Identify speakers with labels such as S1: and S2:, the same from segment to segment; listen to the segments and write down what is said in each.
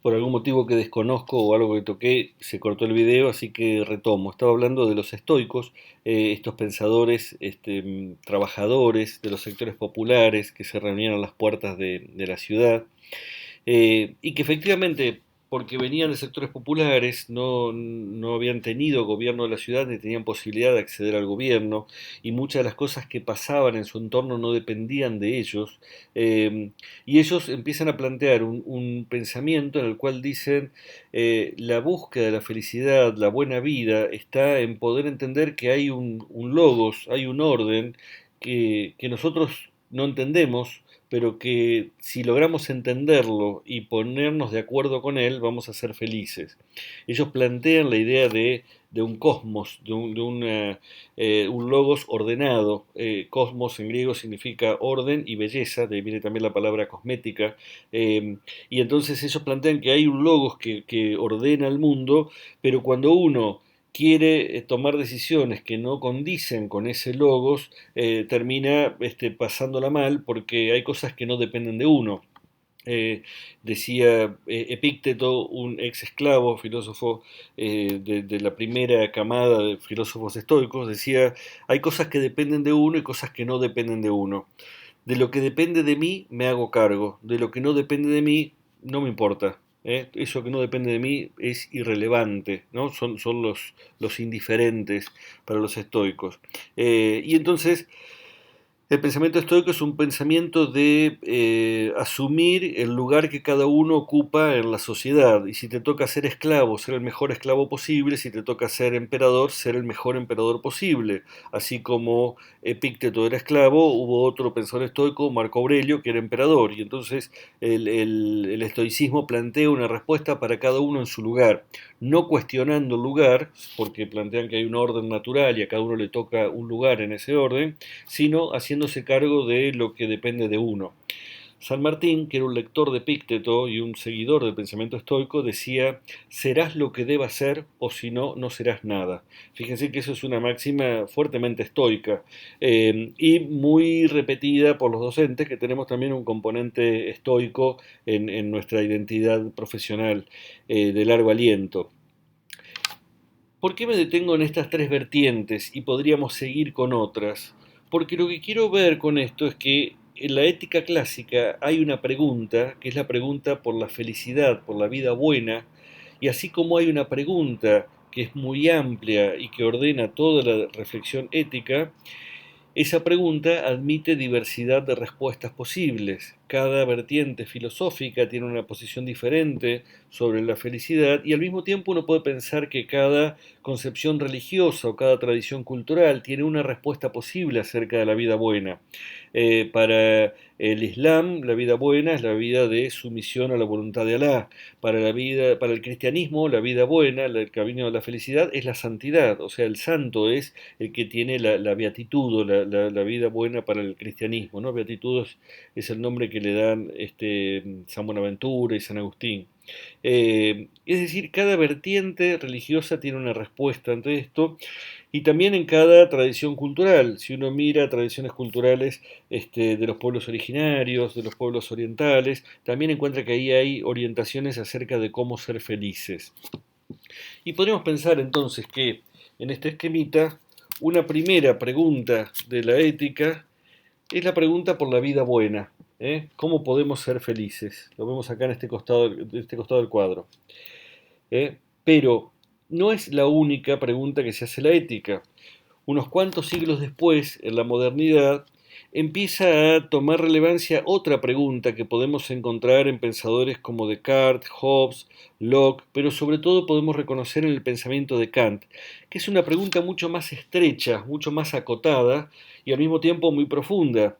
S1: Por algún motivo que desconozco o algo que toqué, se cortó el video, así que retomo. Estaba hablando de los estoicos, estos pensadores, trabajadores de los sectores populares que se reunían a las puertas de la ciudad y que efectivamente, porque venían de sectores populares, no habían tenido gobierno de la ciudad ni tenían posibilidad de acceder al gobierno, y muchas de las cosas que pasaban en su entorno no dependían de ellos, eh, y ellos empiezan a plantear un pensamiento en el cual dicen la búsqueda de la felicidad, la buena vida, está en poder entender que hay un logos, hay un orden que nosotros no entendemos, pero que si logramos entenderlo y ponernos de acuerdo con él, vamos a ser felices. Ellos plantean la idea de un cosmos, un logos ordenado. Cosmos en griego significa orden y belleza, de ahí viene también la palabra cosmética. Y entonces ellos plantean que hay un logos que ordena el mundo, pero cuando uno quiere tomar decisiones que no condicen con ese logos, termina pasándola mal porque hay cosas que no dependen de uno. Eh, Decía Epícteto, un ex esclavo, filósofo de la primera camada de filósofos estoicos, decía, hay cosas que dependen de uno y cosas que no dependen de uno. De lo que depende de mí me hago cargo, de lo que no depende de mí no me importa. Eso que no depende de mí es irrelevante, ¿no? Son los indiferentes para los estoicos. Y entonces el pensamiento estoico es un pensamiento de asumir el lugar que cada uno ocupa en la sociedad. Y si te toca ser esclavo, ser el mejor esclavo posible. Si te toca ser emperador, ser el mejor emperador posible. Así como Epícteto era esclavo, hubo otro pensador estoico, Marco Aurelio, que era emperador. Y entonces el estoicismo plantea una respuesta para cada uno en su lugar, no cuestionando el lugar, porque plantean que hay un orden natural y a cada uno le toca un lugar en ese orden, sino haciéndose cargo de lo que depende de uno. San Martín, que era un lector de Epícteto y un seguidor del pensamiento estoico, decía, serás lo que debas ser o si no, no serás nada. Fíjense que eso es una máxima fuertemente estoica y muy repetida por los docentes, que tenemos también un componente estoico en nuestra identidad profesional de largo aliento. ¿Por qué me detengo en estas tres vertientes y podríamos seguir con otras? Porque lo que quiero ver con esto es que en la ética clásica hay una pregunta, que es la pregunta por la felicidad, por la vida buena, y así como hay una pregunta que es muy amplia y que ordena toda la reflexión ética, esa pregunta admite diversidad de respuestas posibles. Cada vertiente filosófica tiene una posición diferente sobre la felicidad y al mismo tiempo uno puede pensar que cada concepción religiosa o cada tradición cultural tiene una respuesta posible acerca de la vida buena. Para el Islam, la vida buena es la vida de sumisión a la voluntad de Alá. Para el cristianismo, la vida buena, el camino de la felicidad, es la santidad. O sea, el santo es el que tiene la beatitud o la vida buena para el cristianismo, ¿no? Beatitud es el nombre que le dan San Buenaventura y San Agustín. Es decir, cada vertiente religiosa tiene una respuesta ante esto y también en cada tradición cultural. Si uno mira tradiciones culturales de los pueblos originarios, de los pueblos orientales, también encuentra que ahí hay orientaciones acerca de cómo ser felices. Y podríamos pensar entonces que en este esquemita una primera pregunta de la ética es la pregunta por la vida buena. ¿Cómo podemos ser felices? Lo vemos acá en este costado del cuadro. Pero no es la única pregunta que se hace la ética. Unos cuantos siglos después, en la modernidad, empieza a tomar relevancia otra pregunta que podemos encontrar en pensadores como Descartes, Hobbes, Locke, pero sobre todo podemos reconocer en el pensamiento de Kant, que es una pregunta mucho más estrecha, mucho más acotada y al mismo tiempo muy profunda.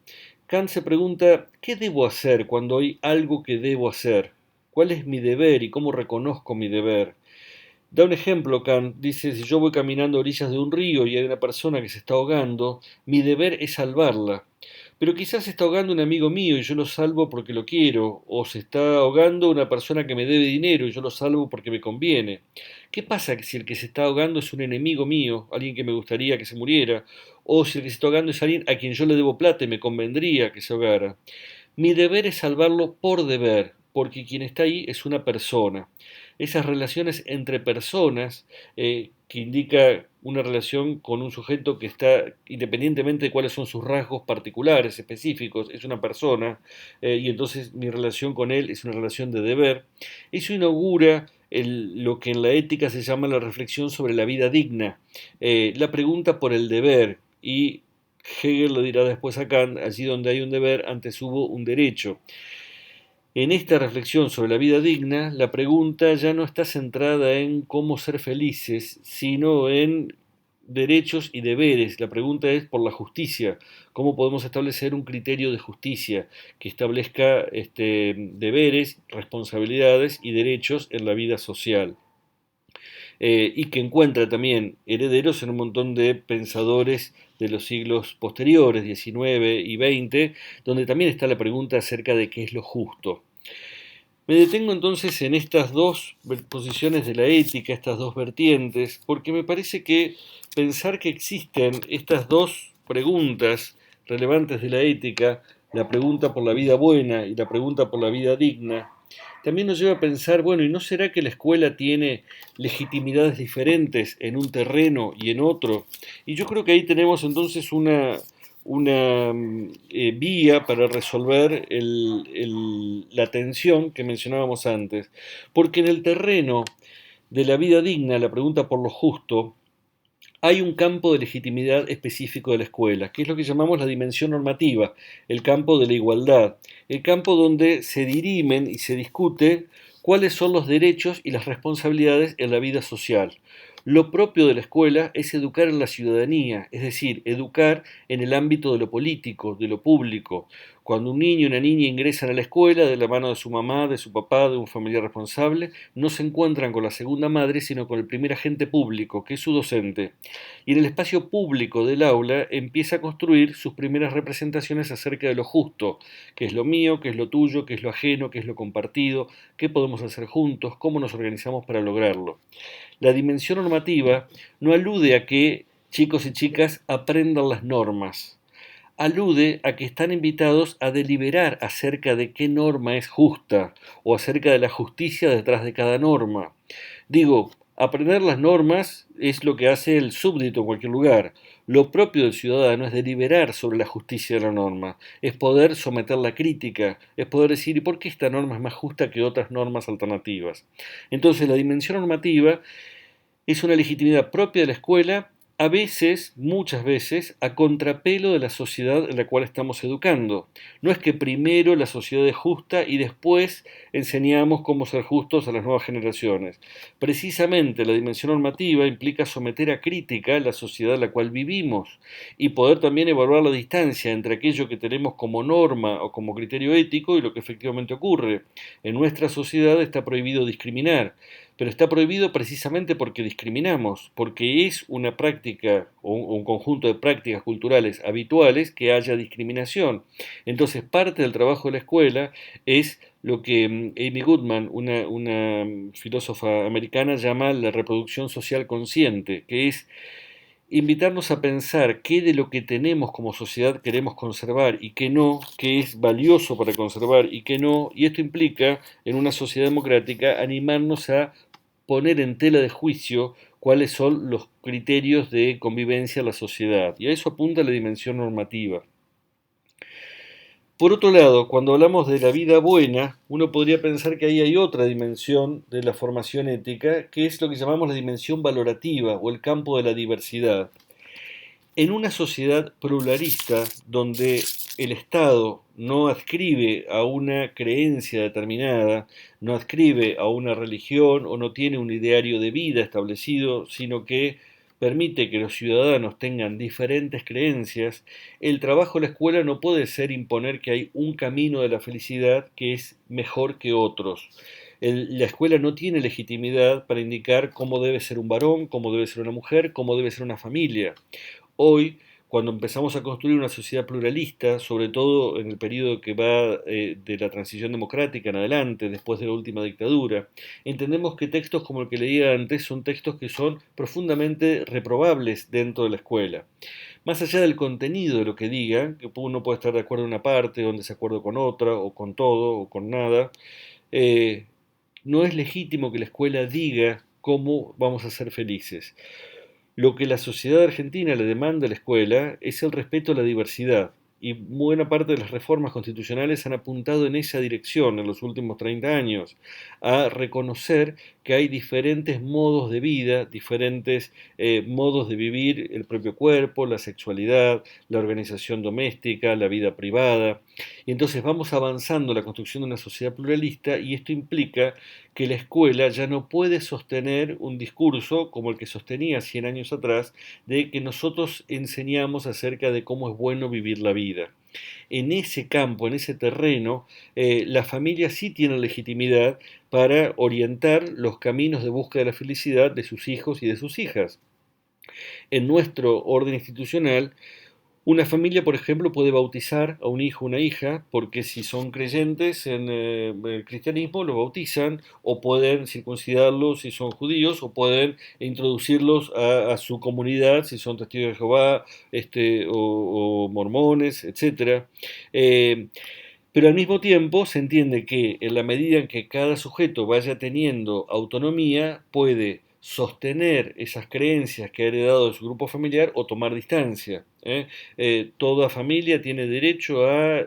S1: Kant se pregunta, ¿qué debo hacer cuando hay algo que debo hacer? ¿Cuál es mi deber y cómo reconozco mi deber? Da un ejemplo, Kant, dice, si yo voy caminando a orillas de un río y hay una persona que se está ahogando, mi deber es salvarla. Pero quizás se está ahogando un amigo mío y yo lo salvo porque lo quiero, o se está ahogando una persona que me debe dinero y yo lo salvo porque me conviene. ¿Qué pasa si el que se está ahogando es un enemigo mío, alguien que me gustaría que se muriera, o si el que se está ahogando es alguien a quien yo le debo plata y me convendría que se ahogara? Mi deber es salvarlo por deber, porque quien está ahí es una persona. Esas relaciones entre personas, que indica una relación con un sujeto que está, independientemente de cuáles son sus rasgos particulares, específicos, es una persona, y entonces mi relación con él es una relación de deber. Eso inaugura lo que en la ética se llama la reflexión sobre la vida digna, la pregunta por el deber, y Hegel lo dirá después a Kant: allí donde hay un deber, antes hubo un derecho. En esta reflexión sobre la vida digna, la pregunta ya no está centrada en cómo ser felices, sino en derechos y deberes. La pregunta es por la justicia. ¿Cómo podemos establecer un criterio de justicia que establezca deberes, responsabilidades y derechos en la vida social? Y que encuentra también herederos en un montón de pensadores de los siglos posteriores, XIX y XX, donde también está la pregunta acerca de qué es lo justo. Me detengo entonces en estas dos posiciones de la ética, estas dos vertientes, porque me parece que pensar que existen estas dos preguntas relevantes de la ética, la pregunta por la vida buena y la pregunta por la vida digna, también nos lleva a pensar, bueno, ¿y no será que la escuela tiene legitimidades diferentes en un terreno y en otro? Y yo creo que ahí tenemos entonces una vía para resolver la tensión que mencionábamos antes. Porque en el terreno de la vida digna, la pregunta por lo justo, hay un campo de legitimidad específico de la escuela, que es lo que llamamos la dimensión normativa, el campo de la igualdad, el campo donde se dirimen y se discute cuáles son los derechos y las responsabilidades en la vida social. Lo propio de la escuela es educar en la ciudadanía, es decir, educar en el ámbito de lo político, de lo público. Cuando un niño y una niña ingresan a la escuela de la mano de su mamá, de su papá, de un familiar responsable, no se encuentran con la segunda madre, sino con el primer agente público, que es su docente. Y en el espacio público del aula empieza a construir sus primeras representaciones acerca de lo justo, qué es lo mío, qué es lo tuyo, qué es lo ajeno, qué es lo compartido, qué podemos hacer juntos, cómo nos organizamos para lograrlo. La dimensión normativa no alude a que chicos y chicas aprendan las normas, alude a que están invitados a deliberar acerca de qué norma es justa o acerca de la justicia detrás de cada norma. Digo, aprender las normas es lo que hace el súbdito en cualquier lugar. Lo propio del ciudadano es deliberar sobre la justicia de la norma, es poder someter la crítica, es poder decir, ¿y por qué esta norma es más justa que otras normas alternativas? Entonces, la dimensión normativa es una legitimidad propia de la escuela, a veces, muchas veces, a contrapelo de la sociedad en la cual estamos educando. No es que primero la sociedad es justa y después enseñamos cómo ser justos a las nuevas generaciones. Precisamente la dimensión normativa implica someter a crítica la sociedad en la cual vivimos y poder también evaluar la distancia entre aquello que tenemos como norma o como criterio ético y lo que efectivamente ocurre. En nuestra sociedad está prohibido discriminar, pero está prohibido precisamente porque discriminamos, porque es una práctica o un conjunto de prácticas culturales habituales que haya discriminación. Entonces, parte del trabajo de la escuela es lo que Amy Goodman, una filósofa americana, llama la reproducción social consciente, que es invitarnos a pensar qué de lo que tenemos como sociedad queremos conservar y qué no, qué es valioso para conservar y qué no, y esto implica, en una sociedad democrática, animarnos a poner en tela de juicio cuáles son los criterios de convivencia en la sociedad, y a eso apunta la dimensión normativa. Por otro lado, cuando hablamos de la vida buena, uno podría pensar que ahí hay otra dimensión de la formación ética, que es lo que llamamos la dimensión valorativa o el campo de la diversidad. En una sociedad pluralista donde el Estado no adscribe a una creencia determinada, no adscribe a una religión o no tiene un ideario de vida establecido, sino que permite que los ciudadanos tengan diferentes creencias, el trabajo de la escuela no puede ser imponer que hay un camino de la felicidad que es mejor que otros. La escuela no tiene legitimidad para indicar cómo debe ser un varón, cómo debe ser una mujer, cómo debe ser una familia. Hoy, cuando empezamos a construir una sociedad pluralista, sobre todo en el periodo que va de la transición democrática en adelante, después de la última dictadura, entendemos que textos como el que leía antes son textos que son profundamente reprobables dentro de la escuela. Más allá del contenido de lo que diga, que uno puede estar de acuerdo en una parte, o en desacuerdo con otra, o con todo, o con nada, Eh, no es legítimo que la escuela diga cómo vamos a ser felices. Lo que la sociedad argentina le demanda a la escuela es el respeto a la diversidad. Y buena parte de las reformas constitucionales han apuntado en esa dirección en los últimos 30 años, a reconocer que hay diferentes modos de vida, diferentes modos de vivir el propio cuerpo, la sexualidad, la organización doméstica, la vida privada. Y entonces vamos avanzando en la construcción de una sociedad pluralista y esto implica que la escuela ya no puede sostener un discurso como el que sostenía 100 años atrás, de que nosotros enseñamos acerca de cómo es bueno vivir la vida. En ese campo, en ese terreno, la familia sí tiene legitimidad para orientar los caminos de búsqueda de la felicidad de sus hijos y de sus hijas. En nuestro orden institucional, una familia, por ejemplo, puede bautizar a un hijo o una hija, porque si son creyentes en el cristianismo, los bautizan, o pueden circuncidarlos si son judíos, o pueden introducirlos a su comunidad si son testigos de Jehová, o mormones, etcétera. Eh, pero al mismo tiempo se entiende que en la medida en que cada sujeto vaya teniendo autonomía, puede sostener esas creencias que ha heredado de su grupo familiar o tomar distancia. Toda familia tiene derecho a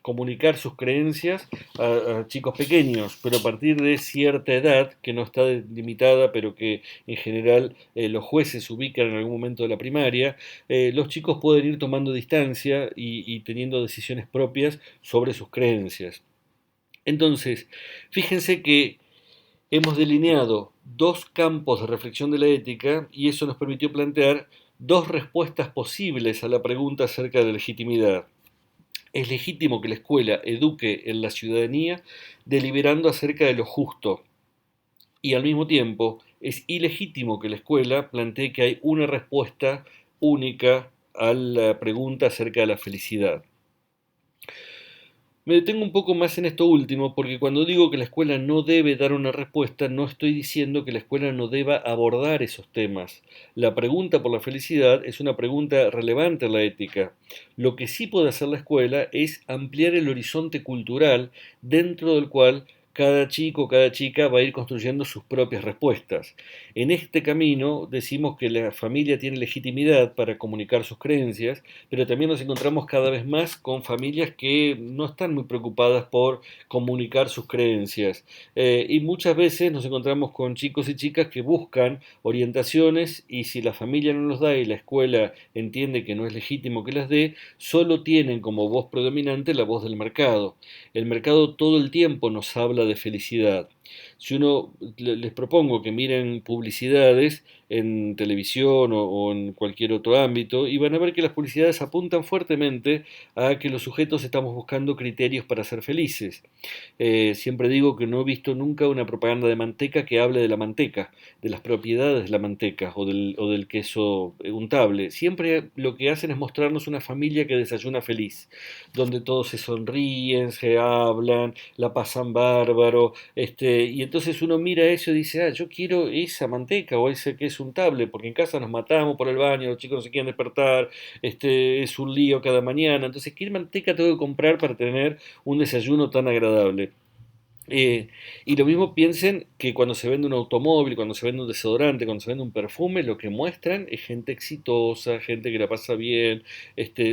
S1: comunicar sus creencias a chicos pequeños, pero a partir de cierta edad, que no está limitada, pero que en general los jueces ubican en algún momento de la primaria, los chicos pueden ir tomando distancia y teniendo decisiones propias sobre sus creencias. Entonces, fíjense que hemos delineado dos campos de reflexión de la ética y eso nos permitió plantear dos respuestas posibles a la pregunta acerca de la legitimidad. Es legítimo que la escuela eduque en la ciudadanía deliberando acerca de lo justo, y al mismo tiempo es ilegítimo que la escuela plantee que hay una respuesta única a la pregunta acerca de la felicidad. Me detengo un poco más en esto último porque cuando digo que la escuela no debe dar una respuesta, no estoy diciendo que la escuela no deba abordar esos temas. La pregunta por la felicidad es una pregunta relevante en la ética. Lo que sí puede hacer la escuela es ampliar el horizonte cultural dentro del cual cada chico, cada chica va a ir construyendo sus propias respuestas. En este camino decimos que la familia tiene legitimidad para comunicar sus creencias, pero también nos encontramos cada vez más con familias que no están muy preocupadas por comunicar sus creencias. Y muchas veces nos encontramos con chicos y chicas que buscan orientaciones y si la familia no los da y la escuela entiende que no es legítimo que las dé, solo tienen como voz predominante la voz del mercado. El mercado todo el tiempo nos habla de felicidad. Si uno les propongo que miren publicidades en televisión o en cualquier otro ámbito y van a ver que las publicidades apuntan fuertemente a que los sujetos estamos buscando criterios para ser felices. Siempre digo que no he visto nunca una propaganda de manteca que hable de la manteca, de las propiedades de la manteca o del queso untable. Siempre lo que hacen es mostrarnos una familia que desayuna feliz, donde todos se sonríen, se hablan, la pasan bárbaro, y entonces uno mira eso y dice, ah, yo quiero esa manteca o ese queso untable, porque en casa nos matamos por el baño, los chicos no se quieren despertar, es un lío cada mañana, entonces, ¿qué manteca tengo que comprar para tener un desayuno tan agradable? Y lo mismo piensen que cuando se vende un automóvil, cuando se vende un desodorante, cuando se vende un perfume, lo que muestran es gente exitosa, gente que la pasa bien.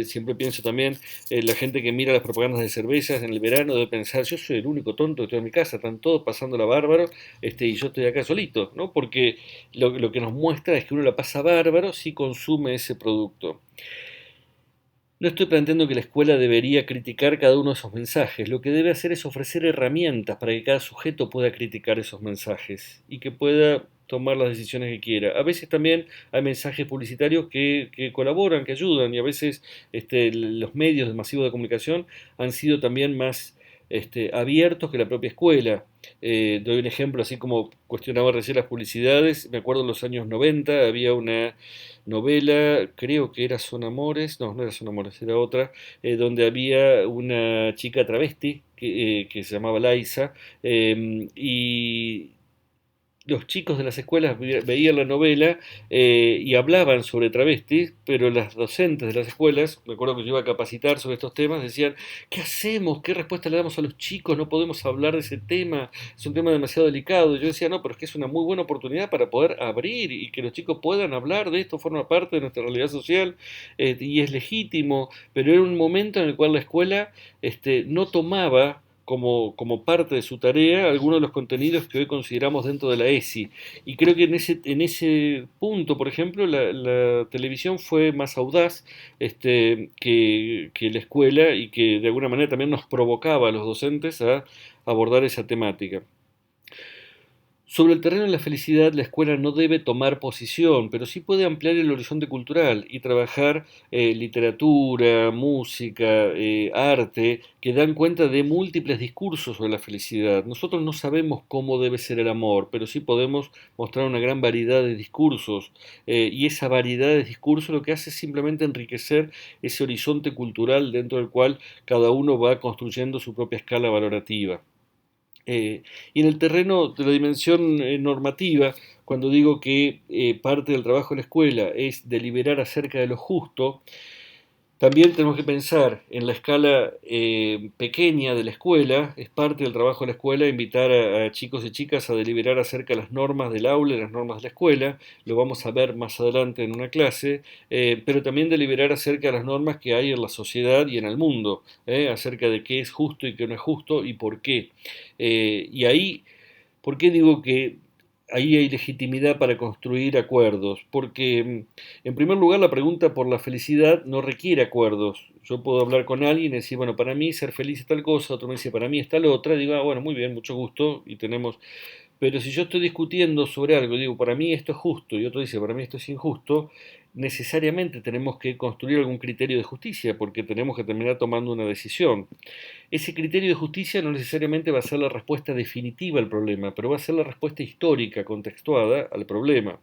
S1: Siempre pienso también, la gente que mira las propagandas de cervezas en el verano debe pensar, yo soy el único tonto que estoy en mi casa, están todos pasándola bárbaro, y yo estoy acá solito, ¿no? Porque lo que nos muestra es que uno la pasa bárbaro si consume ese producto. No estoy planteando que la escuela debería criticar cada uno de esos mensajes. Lo que debe hacer es ofrecer herramientas para que cada sujeto pueda criticar esos mensajes y que pueda tomar las decisiones que quiera. A veces también hay mensajes publicitarios que colaboran, que ayudan, y a veces los medios masivos de comunicación han sido también más abiertos que la propia escuela. Doy un ejemplo, así como cuestionaba recién las publicidades. Me acuerdo en los años 90 había una novela, creo que era Son Amores, no, no era Son Amores, era otra, donde había una chica travesti que se llamaba Laisa, y los chicos de las escuelas veían la novela y hablaban sobre travestis, pero las docentes de las escuelas, me acuerdo que yo iba a capacitar sobre estos temas, decían, ¿qué hacemos? ¿Qué respuesta le damos a los chicos? No podemos hablar de ese tema, es un tema demasiado delicado. Y yo decía, no, pero es que es una muy buena oportunidad para poder abrir y que los chicos puedan hablar de esto, forma parte de nuestra realidad social y es legítimo, pero era un momento en el cual la escuela no tomaba como parte de su tarea algunos de los contenidos que hoy consideramos dentro de la ESI. Y creo que en ese punto, por ejemplo, la televisión fue más audaz que la escuela y que de alguna manera también nos provocaba a los docentes a abordar esa temática. Sobre el terreno de la felicidad, la escuela no debe tomar posición, pero sí puede ampliar el horizonte cultural y trabajar literatura, música, arte, que dan cuenta de múltiples discursos sobre la felicidad. Nosotros no sabemos cómo debe ser el amor, pero sí podemos mostrar una gran variedad de discursos, y esa variedad de discursos lo que hace es simplemente enriquecer ese horizonte cultural dentro del cual cada uno va construyendo su propia escala valorativa. Eh, y en el terreno de la dimensión normativa, cuando digo que parte del trabajo de la escuela es deliberar acerca de lo justo, también tenemos que pensar en la escala pequeña de la escuela. Es parte del trabajo de la escuela invitar a chicos y chicas a deliberar acerca de las normas del aula y las normas de la escuela. Lo vamos a ver más adelante en una clase. Pero también deliberar acerca de las normas que hay en la sociedad y en el mundo, acerca de qué es justo y qué no es justo y por qué. Y ahí, ¿por qué digo que ahí hay legitimidad para construir acuerdos? Porque, en primer lugar, la pregunta por la felicidad no requiere acuerdos. Yo puedo hablar con alguien y decir, bueno, para mí ser feliz es tal cosa, otro me dice, para mí es tal otra, y digo, ah, bueno, muy bien, mucho gusto, y tenemos. Pero si yo estoy discutiendo sobre algo, digo, para mí esto es justo y otro dice, para mí esto es injusto, necesariamente tenemos que construir algún criterio de justicia porque tenemos que terminar tomando una decisión. Ese criterio de justicia no necesariamente va a ser la respuesta definitiva al problema, pero va a ser la respuesta histórica, contextuada al problema.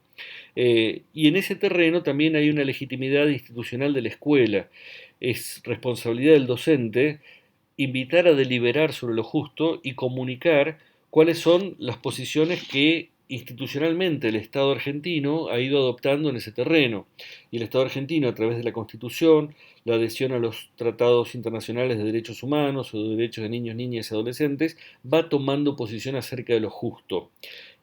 S1: Y en ese terreno también hay una legitimidad institucional de la escuela. Es responsabilidad del docente invitar a deliberar sobre lo justo y comunicar cuáles son las posiciones que institucionalmente el Estado argentino ha ido adoptando en ese terreno. Y el Estado argentino, a través de la Constitución, la adhesión a los tratados internacionales de derechos humanos o de derechos de niños, niñas y adolescentes, va tomando posición acerca de lo justo.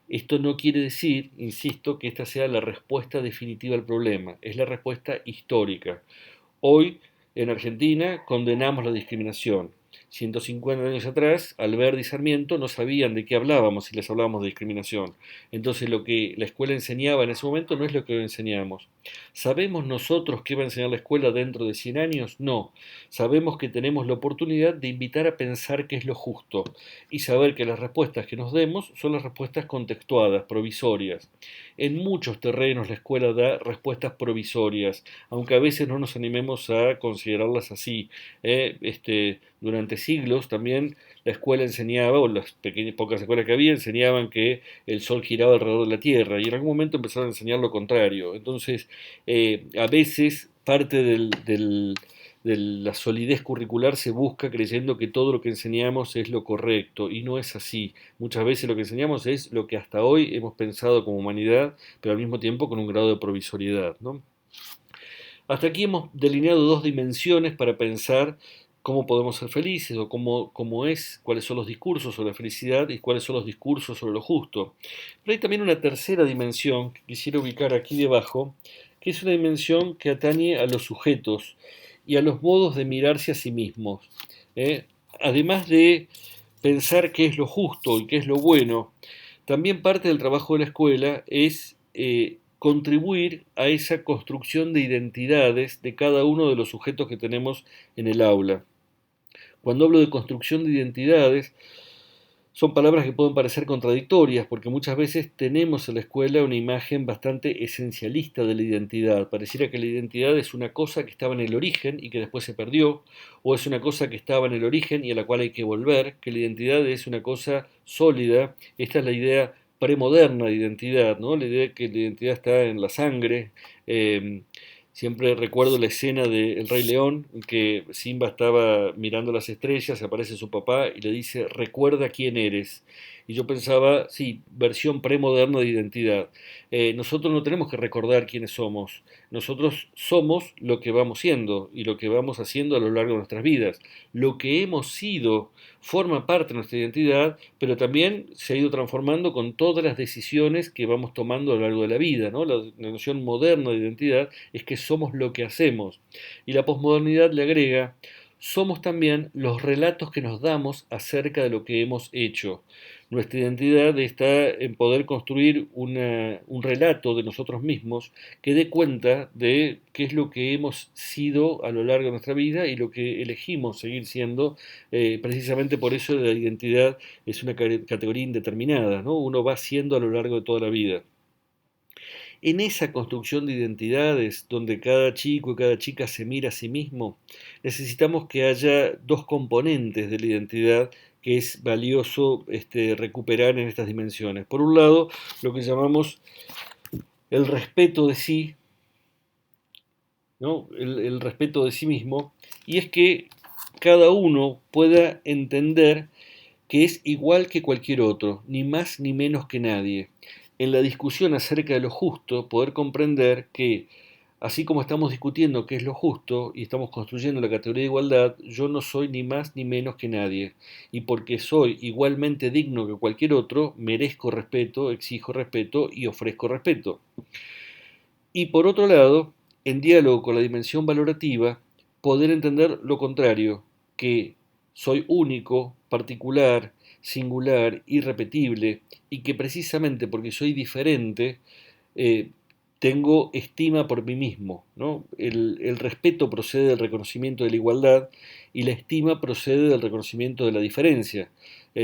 S1: Esto no quiere decir, insisto, que esta sea la respuesta definitiva al problema, es la respuesta histórica. Hoy, en Argentina, condenamos la discriminación. 150 años atrás, Alberti y Sarmiento no sabían de qué hablábamos si les hablábamos de discriminación. Entonces, lo que la escuela enseñaba en ese momento no es lo que hoy enseñamos. ¿Sabemos nosotros qué va a enseñar la escuela dentro de 100 años? No. Sabemos que tenemos la oportunidad de invitar a pensar qué es lo justo y saber que las respuestas que nos demos son las respuestas contextuadas, provisorias. En muchos terrenos la escuela da respuestas provisorias, aunque a veces no nos animemos a considerarlas así. Durante siglos también la escuela enseñaba, o las pequeñas, pocas escuelas que había, enseñaban que el sol giraba alrededor de la Tierra, y en algún momento empezaron a enseñar lo contrario. Entonces, a veces parte de la solidez curricular se busca creyendo que todo lo que enseñamos es lo correcto, y no es así. Muchas veces lo que enseñamos es lo que hasta hoy hemos pensado como humanidad, pero al mismo tiempo con un grado de provisoriedad, ¿no? Hasta aquí hemos delineado dos dimensiones para pensar cómo podemos ser felices o cuáles son los discursos sobre la felicidad y cuáles son los discursos sobre lo justo. Pero hay también una tercera dimensión que quisiera ubicar aquí debajo, que es una dimensión que atañe a los sujetos y a los modos de mirarse a sí mismos. ¿eh? Además de pensar qué es lo justo y qué es lo bueno, también parte del trabajo de la escuela es contribuir a esa construcción de identidades de cada uno de los sujetos que tenemos en el aula. Cuando hablo de construcción de identidades, son palabras que pueden parecer contradictorias, porque muchas veces tenemos en la escuela una imagen bastante esencialista de la identidad. Pareciera que la identidad es una cosa que estaba en el origen y que después se perdió, o es una cosa que estaba en el origen y a la cual hay que volver, que la identidad es una cosa sólida. Esta es la idea premoderna de identidad, ¿no? La idea de que la identidad está en la sangre. Eh, Siempre recuerdo la escena de El Rey León, en que Simba estaba mirando las estrellas, aparece su papá y le dice, recuerda quién eres. Y yo pensaba, sí, versión premoderna de identidad. Nosotros no tenemos que recordar quiénes somos. Nosotros somos lo que vamos siendo y lo que vamos haciendo a lo largo de nuestras vidas. Lo que hemos sido forma parte de nuestra identidad, pero también se ha ido transformando con todas las decisiones que vamos tomando a lo largo de la vida, ¿no? La noción moderna de identidad es que somos lo que hacemos. Y la posmodernidad le agrega, somos también los relatos que nos damos acerca de lo que hemos hecho. Nuestra identidad está en poder construir un relato de nosotros mismos que dé cuenta de qué es lo que hemos sido a lo largo de nuestra vida y lo que elegimos seguir siendo. Precisamente por eso la identidad es una categoría indeterminada, ¿no? Uno va siendo a lo largo de toda la vida. En esa construcción de identidades, donde cada chico y cada chica se mira a sí mismo, necesitamos que haya dos componentes de la identidad que es valioso recuperar en estas dimensiones. Por un lado, lo que llamamos el respeto de sí, ¿no? El respeto de sí mismo, y es que cada uno pueda entender que es igual que cualquier otro, ni más ni menos que nadie. En la discusión acerca de lo justo, poder comprender que, así como estamos discutiendo qué es lo justo y estamos construyendo la categoría de igualdad, yo no soy ni más ni menos que nadie. Y porque soy igualmente digno que cualquier otro, merezco respeto, exijo respeto y ofrezco respeto. Y por otro lado, en diálogo con la dimensión valorativa, poder entender lo contrario, que soy único, particular, singular, irrepetible, y que precisamente porque soy diferente, eh, tengo estima por mí mismo, ¿no? El respeto procede del reconocimiento de la igualdad y la estima procede del reconocimiento de la diferencia.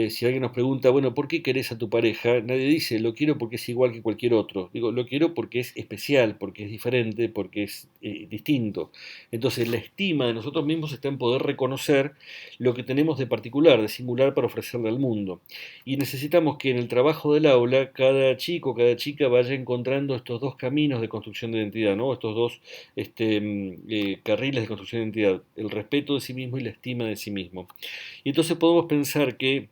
S1: Si alguien nos pregunta, bueno, ¿por qué querés a tu pareja? Nadie dice, lo quiero porque es igual que cualquier otro. Digo, lo quiero porque es especial, porque es diferente, porque es distinto. Entonces, la estima de nosotros mismos está en poder reconocer lo que tenemos de particular, de singular para ofrecerle al mundo. Y necesitamos que en el trabajo del aula cada chico, cada chica vaya encontrando estos dos caminos de construcción de identidad, ¿no? Estos dos carriles de construcción de identidad, el respeto de sí mismo y la estima de sí mismo. Y entonces podemos pensar que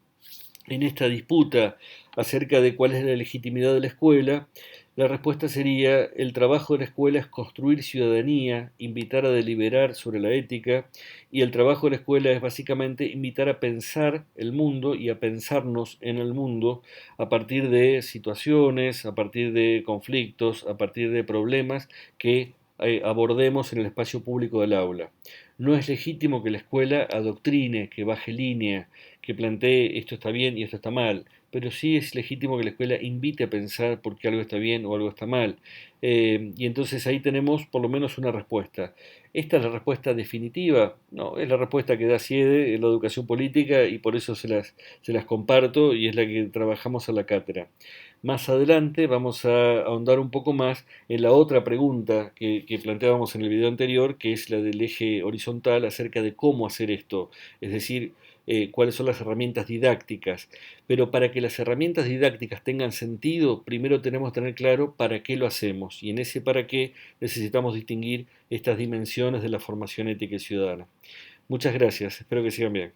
S1: en esta disputa acerca de cuál es la legitimidad de la escuela, la respuesta sería el trabajo de la escuela es construir ciudadanía, invitar a deliberar sobre la ética, y el trabajo de la escuela es básicamente invitar a pensar el mundo y a pensarnos en el mundo a partir de situaciones, a partir de conflictos, a partir de problemas que abordemos en el espacio público del aula. No es legítimo que la escuela adoctrine, que baje línea, que plantee esto está bien y esto está mal, pero sí es legítimo que la escuela invite a pensar por qué algo está bien o algo está mal. Y entonces ahí tenemos por lo menos una respuesta. ¿Esta es la respuesta definitiva? No, es la respuesta que da CIEDE en la educación política y por eso se las comparto y es la que trabajamos a la cátedra. Más adelante vamos a ahondar un poco más en la otra pregunta que planteábamos en el video anterior, que es la del eje horizontal acerca de cómo hacer esto, es decir, cuáles son las herramientas didácticas. Pero para que las herramientas didácticas tengan sentido, primero tenemos que tener claro para qué lo hacemos. Y en ese para qué necesitamos distinguir estas dimensiones de la formación ética y ciudadana. Muchas gracias, espero que sigan bien.